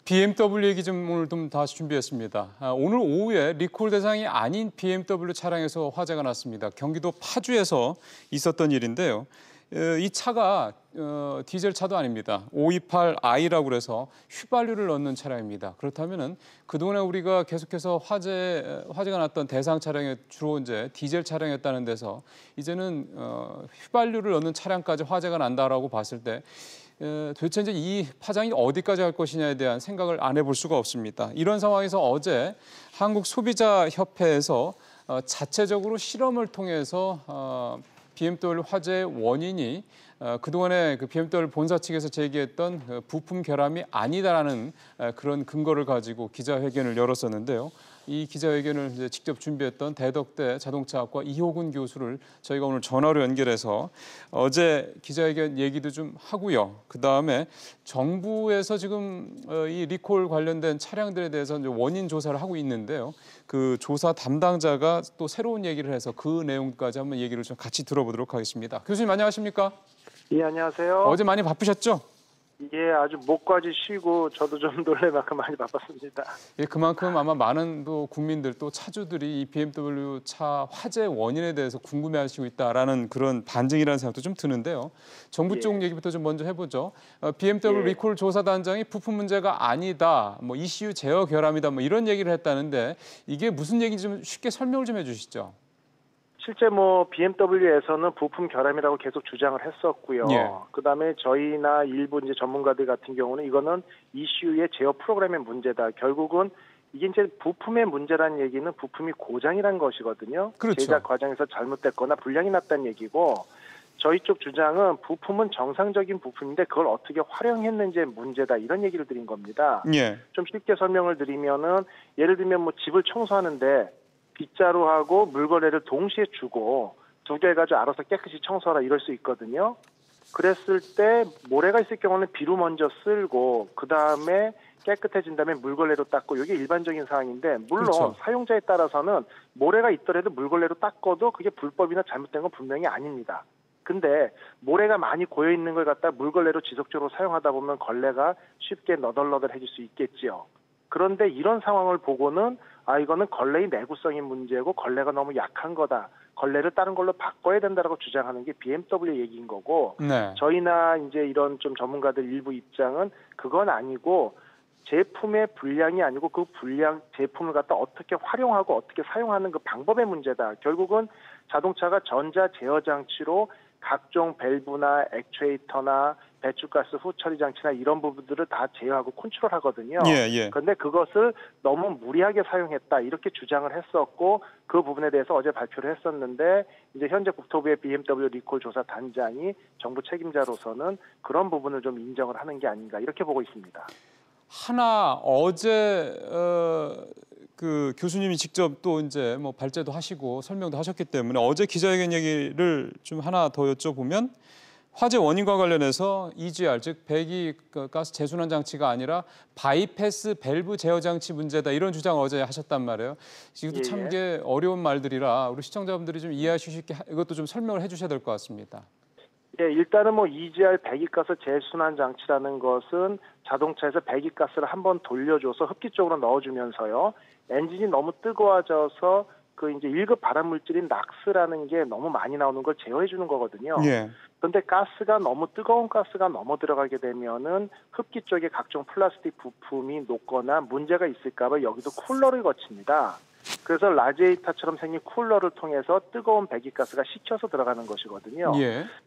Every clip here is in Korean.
BMW 얘기 좀 오늘 좀 다시 준비했습니다. 오늘 오후에 리콜 대상이 아닌 BMW 차량에서 화재가 났습니다. 경기도 파주에서 있었던 일인데요. 이 차가 디젤 차도 아닙니다. 528i라고 해서 휘발유를 넣는 차량입니다. 그렇다면은 그동안에 우리가 계속해서 화재가 났던 대상 차량에 주로 이제 디젤 차량이었다는 데서 이제는 휘발유를 넣는 차량까지 화재가 난다라고 봤을 때 도대체 이제 이 파장이 어디까지 갈 것이냐에 대한 생각을 안 해볼 수가 없습니다. 이런 상황에서 어제 한국소비자협회에서 자체적으로 실험을 통해서 BMW 화재 원인이 그동안에 그 BMW 본사 측에서 제기했던 부품 결함이 아니다라는 그런 근거를 가지고 기자회견을 열었었는데요. 이 기자회견을 이제 직접 준비했던 대덕대 자동차학과 이호근 교수를 저희가 오늘 전화로 연결해서 어제 기자회견 얘기도 좀 하고요. 그다음에 정부에서 지금 이 리콜 관련된 차량들에 대해서 이제 원인 조사를 하고 있는데요. 그 조사 담당자가 또 새로운 얘기를 해서 그 내용까지 한번 얘기를 좀 같이 들어보도록 하겠습니다. 교수님 안녕하십니까? 예, 안녕하세요. 어제 많이 바쁘셨죠? 예, 아주 목까지 쉬고 저도 좀 놀랄 만큼 많이 바빴습니다. 예, 그만큼 아마 많은 또 국민들 또 차주들이 이 BMW 차 화재 원인에 대해서 궁금해하시고 있다라는 그런 반증이라는 생각도 좀 드는데요. 정부 쪽 얘기부터 좀 먼저 해보죠. BMW 리콜 조사단장이 부품 문제가 아니다, 뭐 ECU 제어 결함이다, 뭐 이런 얘기를 했다는데 이게 무슨 얘기인지 좀 쉽게 설명을 좀 해주시죠. 실제 BMW에서는 부품 결함이라고 계속 주장을 했었고요. 그다음에 저희나 일부 이제 전문가들 같은 경우는 이거는 ECU의 제어 프로그램의 문제다. 결국은 이게 이제 부품의 문제라는 얘기는 부품이 고장이란 것이거든요. 그렇죠. 제작 과정에서 잘못됐거나 불량이 났다는 얘기고 저희 쪽 주장은 부품은 정상적인 부품인데 그걸 어떻게 활용했는지의 문제다. 이런 얘기를 드린 겁니다. 좀 쉽게 설명을 드리면은 예를 들면 집을 청소하는데 빗자루하고 물걸레를 동시에 주고 두 개 가지고 알아서 깨끗이 청소하라 이럴 수 있거든요. 그랬을 때 모래가 있을 경우는 비로 먼저 쓸고 그다음에 깨끗해진 다음에 물걸레로 닦고 이게 일반적인 상황인데 물론 그렇죠. 사용자에 따라서는 모래가 있더라도 물걸레로 닦아도 그게 불법이나 잘못된 건 분명히 아닙니다. 근데 모래가 많이 고여 있는 걸 갖다 물걸레로 지속적으로 사용하다 보면 걸레가 쉽게 너덜너덜해질 수 있겠지요. 그런데 이런 상황을 보고는 이거는 걸레의 내구성이 문제고 걸레가 너무 약한 거다. 걸레를 다른 걸로 바꿔야 된다라고 주장하는 게 BMW 얘기인 거고 저희나 이제 이런 좀 전문가들 일부 입장은 그건 아니고 제품의 불량이 아니고 그 불량 제품을 갖다 어떻게 활용하고 어떻게 사용하는 그 방법의 문제다. 결국은 자동차가 전자 제어 장치로 각종 밸브나 액추에이터나 배출가스 후처리 장치나 이런 부분들을 다 제어하고 컨트롤하거든요. 그런데 그것을 너무 무리하게 사용했다 이렇게 주장을 했었고 그 부분에 대해서 어제 발표를 했었는데 이제 현재 국토부의 BMW 리콜 조사 단장이 정부 책임자로서는 그런 부분을 좀 인정을 하는 게 아닌가 이렇게 보고 있습니다. 하나 어제 그 교수님이 직접 또 이제 발제도 하시고 설명도 하셨기 때문에 어제 기자회견 얘기를 좀 하나 더 여쭤보면 화재 원인과 관련해서 EGR 즉 배기가스 재순환 장치가 아니라 바이패스 밸브 제어 장치 문제다 이런 주장 어제 하셨단 말이에요. 이것도 참 게 어려운 말들이라 우리 시청자분들이 좀 이해하실 수 있게 이것도 좀 설명을 해주셔야 될 것 같습니다. 네, 일단은 EGR 배기가스 재순환 장치라는 것은 자동차에서 배기가스를 한번 돌려줘서 흡기 쪽으로 넣어주면서요. 엔진이 너무 뜨거워져서 그 이제 1급 발암 물질인 낙스라는 게 너무 많이 나오는 걸 제어해 주는 거거든요. 그런데 가스가 너무 뜨거운 가스가 넘어 들어가게 되면은 흡기 쪽에 각종 플라스틱 부품이 녹거나 문제가 있을까 봐 여기도 쿨러를 거칩니다. 그래서 라지에이터처럼 생긴 쿨러를 통해서 뜨거운 배기가스가 식혀서 들어가는 것이거든요.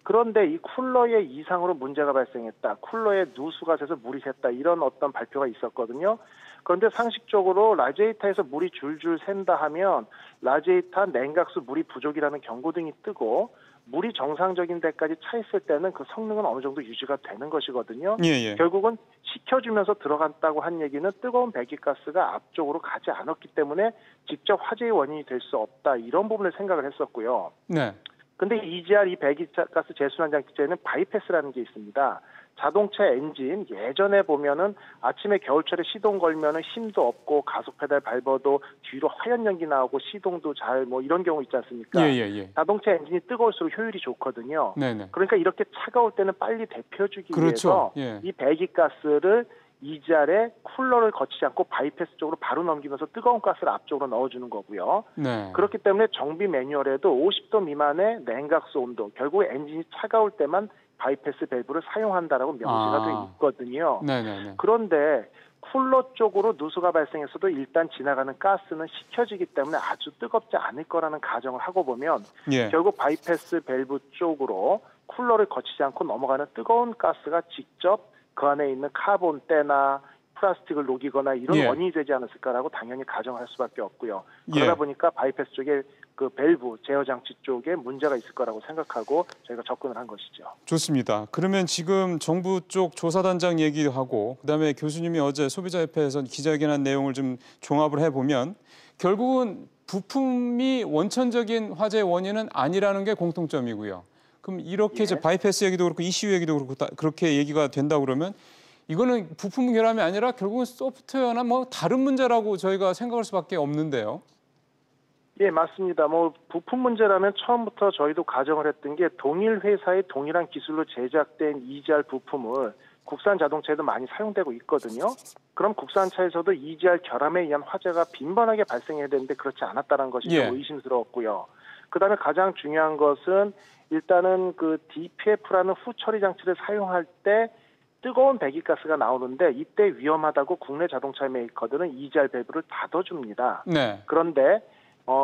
그런데 이 쿨러의 이상으로 문제가 발생했다. 쿨러에 누수가 새서 물이 샜다. 이런 어떤 발표가 있었거든요. 그런데 상식적으로 라지에이터에서 물이 줄줄 샌다 하면 라지에이터 냉각수 물이 부족이라는 경고등이 뜨고 물이 정상적인 데까지 차 있을 때는 그 성능은 어느 정도 유지가 되는 것이거든요. 결국은 식혀주면서 들어갔다고 한 얘기는 뜨거운 배기가스가 앞쪽으로 가지 않았기 때문에 직접 화재의 원인이 될 수 없다. 이런 부분을 생각을 했었고요. 근데 EGR 이 배기가스 재순환 장치에는 바이패스라는 게 있습니다. 자동차 엔진 예전에 보면은 아침에 겨울철에 시동 걸면은 힘도 없고 가속 페달 밟아도 뒤로 하얀 연기 나오고 시동도 잘 이런 경우 있지 않습니까? 자동차 엔진이 뜨거울수록 효율이 좋거든요. 그러니까 이렇게 차가울 때는 빨리 데펴주기 위해서 이 배기가스를 EGR에 쿨러를 거치지 않고 바이패스 쪽으로 바로 넘기면서 뜨거운 가스를 앞쪽으로 넣어주는 거고요. 네. 그렇기 때문에 정비 매뉴얼에도 50도 미만의 냉각수 온도, 결국 엔진이 차가울 때만 바이패스 밸브를 사용한다라고 명시가 돼 있거든요. 네네네. 그런데 쿨러 쪽으로 누수가 발생했어도 일단 지나가는 가스는 식혀지기 때문에 아주 뜨겁지 않을 거라는 가정을 하고 보면 예. 결국 바이패스 밸브 쪽으로 쿨러를 거치지 않고 넘어가는 뜨거운 가스가 직접 그 안에 있는 카본때나 플라스틱을 녹이거나 이런 예. 원인이 되지 않았을까라고 당연히 가정할 수밖에 없고요. 그러다 예. 보니까 바이패스 쪽에 그 밸브 제어 장치 쪽에 문제가 있을 거라고 생각하고 저희가 접근을 한 것이죠. 좋습니다. 그러면 지금 정부 쪽 조사단장 얘기도 하고 그다음에 교수님이 어제 소비자협회에서 기자회견한 내용을 좀 종합을 해보면 결국은 부품이 원천적인 화재의 원인은 아니라는 게 공통점이고요. 그럼 이렇게 이제 바이패스 얘기도 그렇고 ECU 얘기도 그렇고 그렇게 얘기가 된다 그러면 이거는 부품 결함이 아니라 결국은 소프트웨어나 뭐 다른 문제라고 저희가 생각할 수밖에 없는데요. 예, 맞습니다. 뭐 부품 문제라면 처음부터 저희도 가정을 했던 게 동일 회사의 동일한 기술로 제작된 EGR 부품을 국산 자동차에도 많이 사용되고 있거든요. 그럼 국산차에서도 EGR 결함에 의한 화재가 빈번하게 발생해야 되는데 그렇지 않았다는 것이 좀 의심스러웠고요. 그다음에 가장 중요한 것은 일단은 그 DPF라는 후처리 장치를 사용할 때 뜨거운 배기가스가 나오는데 이때 위험하다고 국내 자동차 메이커들은 EGR 밸브를 닫아줍니다. 네. 그런데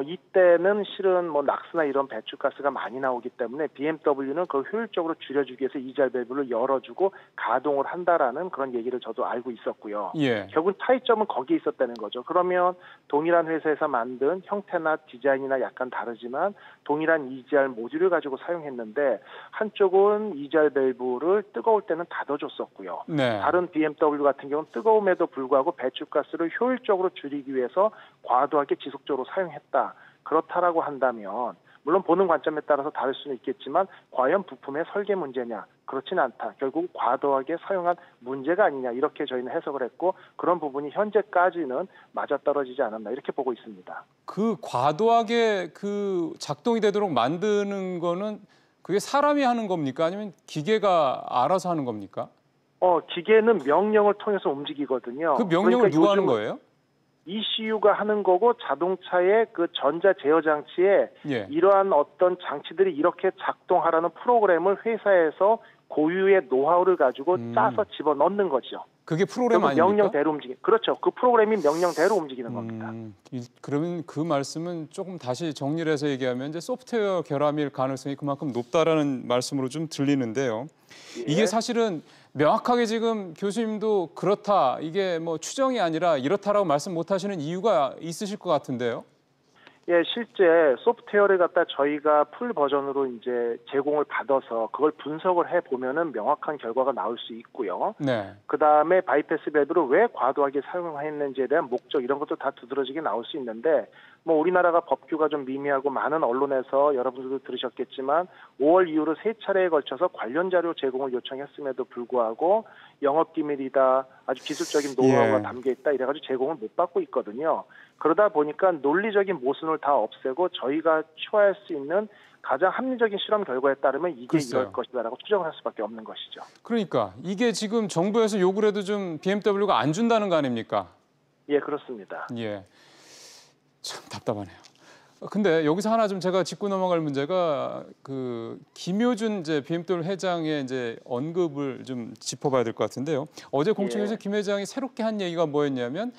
이때는 실은 뭐 낙스나 이런 배출가스가 많이 나오기 때문에 BMW는 그걸 효율적으로 줄여주기 위해서 EGR 밸브를 열어주고 가동을 한다라는 그런 얘기를 저도 알고 있었고요. 예. 결국 차이점은 거기에 있었다는 거죠. 그러면 동일한 회사에서 만든 형태나 디자인이나 약간 다르지만 동일한 EGR 모듈을 가지고 사용했는데 한쪽은 EGR 밸브를 뜨거울 때는 닫아줬었고요. 네. 다른 BMW 같은 경우는 뜨거움에도 불구하고 배출가스를 효율적으로 줄이기 위해서 과도하게 지속적으로 사용했다. 그렇다라고 한다면 물론 보는 관점에 따라서 다를 수는 있겠지만 과연 부품의 설계 문제냐? 그렇지는 않다. 결국 과도하게 사용한 문제가 아니냐 이렇게 저희는 해석을 했고 그런 부분이 현재까지는 맞아떨어지지 않았나 이렇게 보고 있습니다. 그 과도하게 그 작동이 되도록 만드는 거는 그게 사람이 하는 겁니까? 아니면 기계가 알아서 하는 겁니까? 기계는 명령을 통해서 움직이거든요. 그 명령을 그러니까 누가 하는 거예요? ECU가 하는 거고 자동차의 그 전자 제어 장치에 예. 이러한 어떤 장치들이 이렇게 작동하라는 프로그램을 회사에서 고유의 노하우를 가지고 짜서 집어넣는 거죠. 그게 프로그램 아닙니까? 명령대로 그렇죠. 그 프로그램이 명령대로 움직이는 겁니다. 그러면 그 말씀은 조금 다시 정리를 해서 얘기하면 이제 소프트웨어 결함일 가능성이 그만큼 높다라는 말씀으로 좀 들리는데요. 예. 이게 사실은 명확하게 지금 교수님도 그렇다, 이게 뭐 추정이 아니라 이렇다라고 말씀 못 하시는 이유가 있으실 것 같은데요. 예, 실제 소프트웨어를 갖다 저희가 풀 버전으로 이제 제공을 받아서 그걸 분석을 해 보면은 명확한 결과가 나올 수 있고요. 네. 그 다음에 바이패스 밸브를 왜 과도하게 사용했는지에 대한 목적 이런 것도 다 두드러지게 나올 수 있는데 뭐 우리나라가 법규가 좀 미미하고 많은 언론에서 여러분들도 들으셨겠지만 5월 이후로 3차례에 걸쳐서 관련 자료 제공을 요청했음에도 불구하고 영업기밀이다, 아주 기술적인 노하우가 담겨 있다 이래가지고 제공을 못 받고 있거든요. 그러다 보니까 논리적인 모순을 다 없애고 저희가 취하할 수 있는 가장 합리적인 실험 결과에 따르면 이게 이럴 것이다라고 추정을 할 수밖에 없는 것이죠. 그러니까 이게 지금 정부에서 요구를 해도 좀 BMW가 안 준다는 거 아닙니까? 예, 그렇습니다. 예, 참 답답하네요. 근데 여기서 하나 좀 제가 짚고 넘어갈 문제가 그 김효준 이제 BMW 회장의 이제 언급을 좀 짚어봐야 될 것 같은데요. 어제 공청회에서 김 회장이 새롭게 한 얘기가 뭐였냐면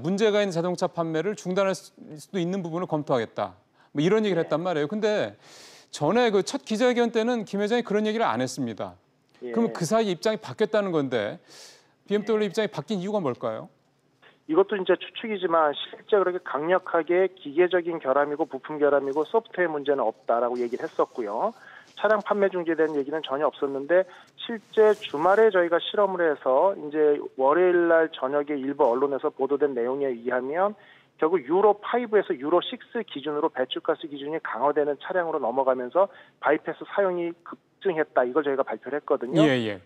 문제가 있는 자동차 판매를 중단할 수도 있는 부분을 검토하겠다. 뭐 이런 얘기를 했단 말이에요. 근데 전에 그 첫 기자회견 때는 김 회장이 그런 얘기를 안 했습니다. 그럼 그 사이 입장이 바뀌었다는 건데 BMW 입장이 바뀐 이유가 뭘까요? 이것도 이제 추측이지만 실제 그렇게 강력하게 기계적인 결함이고 부품 결함이고 소프트웨어 문제는 없다라고 얘기를 했었고요. 차량 판매 중지에 대한 얘기는 전혀 없었는데 실제 주말에 저희가 실험을 해서 이제 월요일 날 저녁에 일부 언론에서 보도된 내용에 의하면 결국 유로5에서 유로6 기준으로 배출가스 기준이 강화되는 차량으로 넘어가면서 바이패스 사용이 급증했다. 이걸 저희가 발표를 했거든요.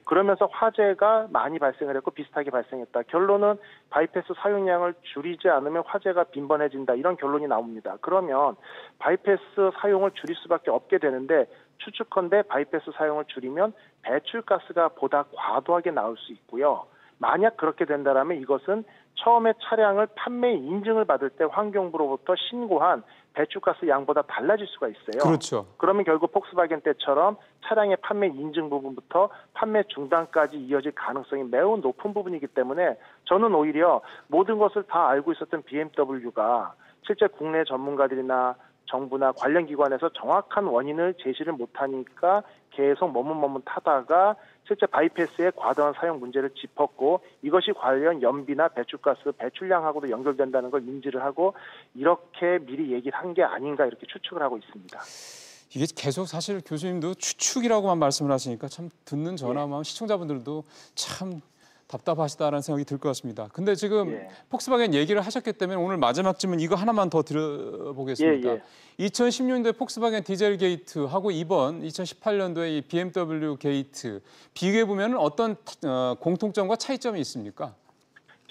그러면서 화재가 많이 발생을 했고 비슷하게 발생했다. 결론은 바이패스 사용량을 줄이지 않으면 화재가 빈번해진다. 이런 결론이 나옵니다. 그러면 바이패스 사용을 줄일 수밖에 없게 되는데 추측컨대 바이패스 사용을 줄이면 배출가스가 보다 과도하게 나올 수 있고요. 만약 그렇게 된다라면 이것은 처음에 차량을 판매 인증을 받을 때 환경부로부터 신고한 배출가스 양보다 달라질 수가 있어요. 그렇죠. 그러면 결국 폭스바겐 때처럼 차량의 판매 인증 부분부터 판매 중단까지 이어질 가능성이 매우 높은 부분이기 때문에 저는 오히려 모든 것을 다 알고 있었던 BMW가 실제 국내 전문가들이나 정부나 관련 기관에서 정확한 원인을 제시를 못하니까 계속 머뭇머뭇하다가 실제 바이패스의 과도한 사용 문제를 짚었고 이것이 관련 연비나 배출가스 배출량하고도 연결된다는 걸 인지를 하고 이렇게 미리 얘기를 한 게 아닌가 이렇게 추측을 하고 있습니다. 이게 계속 사실 교수님도 추측이라고만 말씀을 하시니까 참 듣는 저나 시청자분들도 참 답답하시다라는 생각이 들 것 같습니다. 근데 지금 폭스바겐 얘기를 하셨기 때문에 오늘 마지막 질문 이거 하나만 더 드려보겠습니다. 2016년도에 폭스바겐 디젤 게이트하고 이번 2018년도에 이 BMW 게이트 비교해 보면 어떤 공통점과 차이점이 있습니까?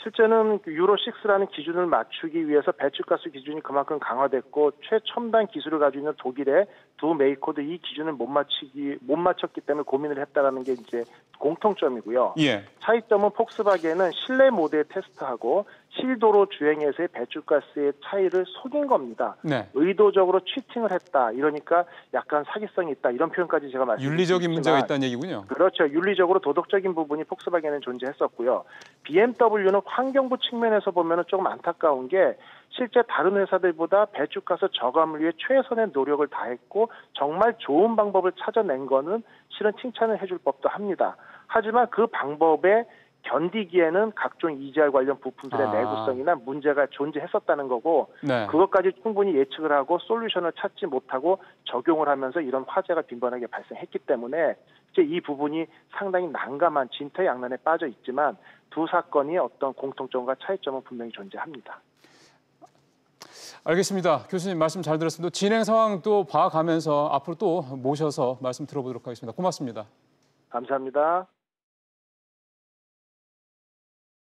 실제는 유로6라는 기준을 맞추기 위해서 배출가스 기준이 그만큼 강화됐고 최첨단 기술을 가지고 있는 독일의 두 메이커도 이 기준을 못 맞췄기 때문에 고민을 했다라는 게 이제 공통점이고요. 차이점은 폭스바겐은 실내 모드에 테스트하고 실도로 주행에서의 배출가스의 차이를 속인 겁니다. 의도적으로 치팅을 했다. 이러니까 약간 사기성이 있다. 이런 표현까지 제가 말씀드렸지만 윤리적인 문제가 있다는 얘기군요. 그렇죠. 윤리적으로 도덕적인 부분이 폭스바겐은 존재했었고요. BMW는 환경부 측면에서 보면 조금 안타까운 게 실제 다른 회사들보다 배출가스 저감을 위해 최선의 노력을 다했고 정말 좋은 방법을 찾아낸 거는 실은 칭찬을 해줄 법도 합니다. 하지만 그 방법에 견디기에는 각종 EGR 관련 부품들의 내구성이나 문제가 존재했었다는 거고 그것까지 충분히 예측을 하고 솔루션을 찾지 못하고 적용을 하면서 이런 화재가 빈번하게 발생했기 때문에 이제 이 부분이 상당히 난감한 진퇴양난에 빠져 있지만 두 사건이 어떤 공통점과 차이점은 분명히 존재합니다. 알겠습니다. 교수님 말씀 잘 들었습니다. 진행 상황 또 봐가면서 앞으로 또 모셔서 말씀 들어보도록 하겠습니다. 고맙습니다. 감사합니다.